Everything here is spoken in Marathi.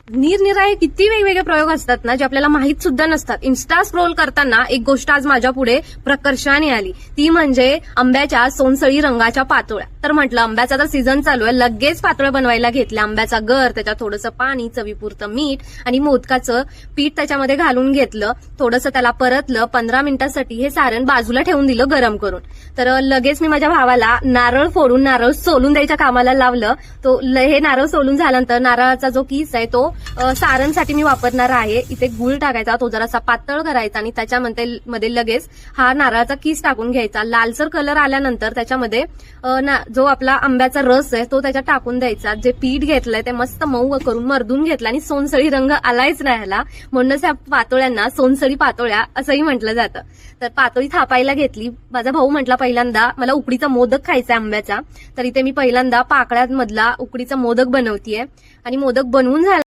निरनिराळे किती वेगवेगळे प्रयोग असतात ना, जे आपल्याला माहित सुद्धा नसतात. इन्स्टा स्क्रोल करताना एक गोष्ट आज माझ्या पुढे प्रकर्षाने आली, ती म्हणजे आंब्याच्या सोनसळी रंगाच्या पातोळ्या. तर म्हटलं आंब्याचा तर सीझन चालू आहे, लगेच पातोळ्या बनवायला घेतल्या. आंब्याचा गर, त्याच्यात थोडंसं पाणी, चवीपुरतं मीठ आणि मोदकाचं पीठ त्याच्यामध्ये घालून घेतलं. थोडंसं त्याला परतलं. 15 मिनिटांसाठी हे सारण बाजूला ठेवून दिलं गरम करून. तर लगेच मी माझ्या भावाला नारळ फोडून नारळ सोलून द्यायच्या कामाला लावलं. तो हे नारळ सोलून झाल्यानंतर नारळाचा जो किस आहे तो सारणसाठी मी वापरणार आहे. इथे गुळ टाकायचा, तो जरासा पातळ करायचा आणि त्याच्यामध्ये लगेच हा नारळाचा किस टाकून घ्यायचा. लालसर कलर आल्यानंतर त्याच्यामध्ये जो आपला आंब्याचा रस आहे तो त्याच्यात टाकून द्यायचा. जे पीठ घेतलंय ते मस्त मऊ करून मर्दून घेतलं आणि सोनसळी रंग आलायच नाही ह्याला, म्हणूनच या पातोळ्यांना सोनसळी पातोळ्या असंही म्हटलं जातं. तर पातोळी थापायला घेतली. माझा भाऊ म्हटला पहिल्यांदा मला उकडीचा मोदक खायचा आंब्याचा, तर इथे मी पहिल्यांदा पाकळ्यांमधला उकडीचा मोदक बनवतीये आणि मोदक बनवून झाला